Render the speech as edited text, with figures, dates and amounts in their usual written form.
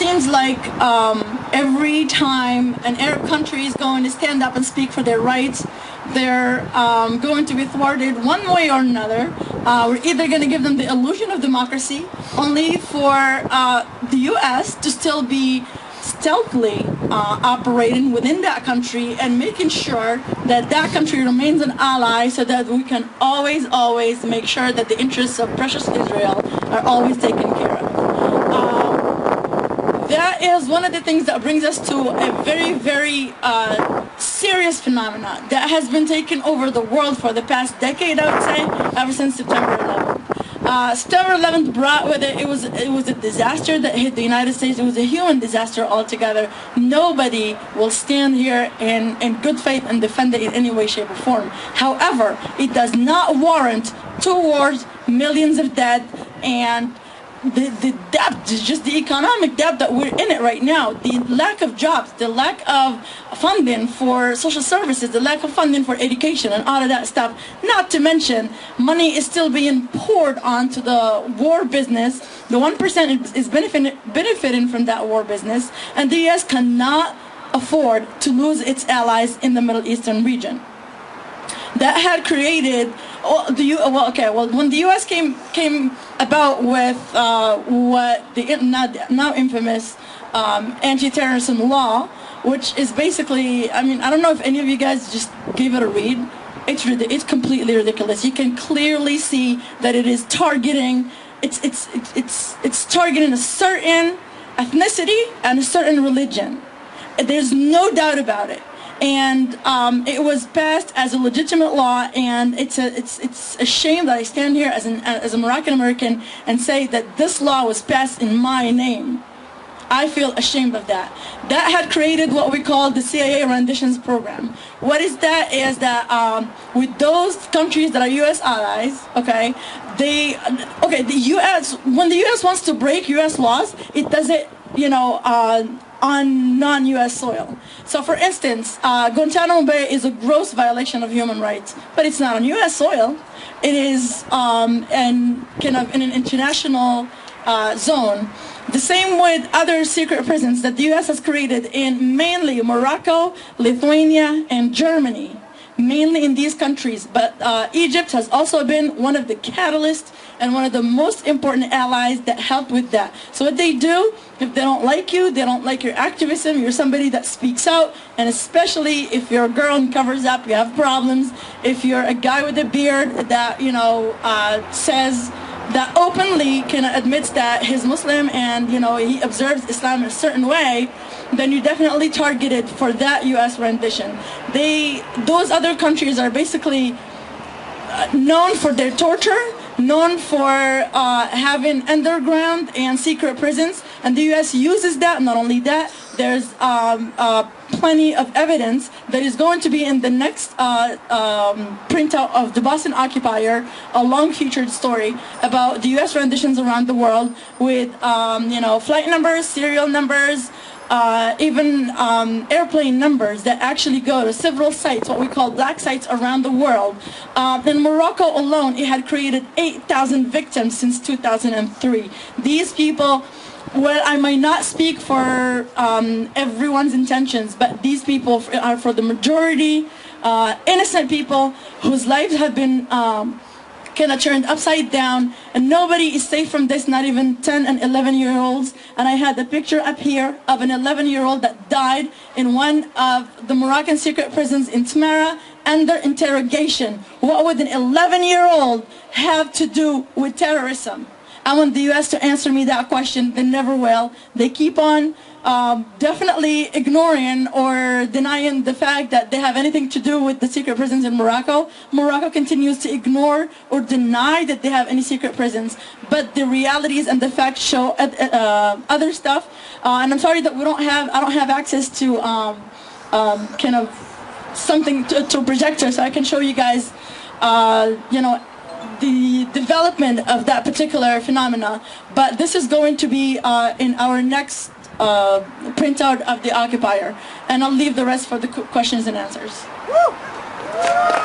seems like every time an Arab country is going to stand up and speak for their rights, they're going to be thwarted one way or another. We're either going to give them the illusion of democracy, only for the U.S. to still be stealthily operating within that country and making sure that that country remains an ally, so that we can always make sure that the interests of precious Israel are always taken care of. That is one of the things that brings us to a very serious phenomena that has been taking over the world for the past decade, I would say, ever since September 11th. September 11th brought with it, it was a disaster that hit the United States. It was a human disaster altogether. Nobody will stand here in good faith and defend it in any way, shape, or form. However, it does not warrant 2 wars, millions of dead, and the debt, just the economic debt that we're in it right now, the lack of jobs, the lack of funding for social services, the lack of funding for education and all of that stuff. Not to mention, money is still being poured onto the war business. The 1% is benefiting from that war business, and the U.S. cannot afford to lose its allies in the Middle Eastern region. That had created, when the U.S. came about with what the now infamous anti-terrorism law, which is basically, I mean, I don't know if any of you guys just gave it a read. It's completely ridiculous. You can clearly see that it is targeting, it's targeting a certain ethnicity and a certain religion. There's no doubt about it. And it was passed as a legitimate law, and it's a shame that I stand here as a Moroccan American and say that this law was passed in my name. I feel ashamed of that. That had created what we call the CIA renditions program. What is that? Is that with those countries that are U.S. allies, the U.S. when the U.S. wants to break U.S. laws, it does it, on non-U.S. soil. So, for instance, Guantanamo Bay is a gross violation of human rights, but it's not on U.S. soil. It is in an international zone. The same with other secret prisons that the U.S. has created in mainly Morocco, Lithuania, and Germany. Mainly in these countries, but Egypt has also been one of the catalysts and one of the most important allies that helped with that. So what they do, if they don't like you, they don't like your activism, you're somebody that speaks out, and especially if you're a girl and covers up, you have problems. If you're a guy with a beard that, says that openly admits that he's Muslim and, he observes Islam in a certain way, then you're definitely targeted for that U.S. rendition. Those other countries are basically known for their torture, known for having underground and secret prisons, and the U.S. uses that. Not only that, there's plenty of evidence that is going to be in the next printout of the Boston Occupier, a long-featured story about the U.S. renditions around the world with, flight numbers, serial numbers, even airplane numbers that actually go to several sites, what we call black sites around the world. In Morocco alone, it had created 8,000 victims since 2003. These people, well, I might not speak for everyone's intentions, but these people are for the majority innocent people whose lives have been turned upside down, and nobody is safe from this, not even 10 and 11-year-olds. And I had the picture up here of an 11-year-old that died in one of the Moroccan secret prisons in Tamara under interrogation. What would an 11-year-old have to do with terrorism? I want the U.S. to answer me that question. They never will. They keep on definitely ignoring or denying the fact that they have anything to do with the secret prisons in Morocco. Morocco continues to ignore or deny that they have any secret prisons, but the realities and the facts show other stuff. And I'm sorry that I don't have access to something to a projector, so I can show you guys, the development of that particular phenomena. But this is going to be in our next printout of the Occupier, and I'll leave the rest for the questions and answers. Woo!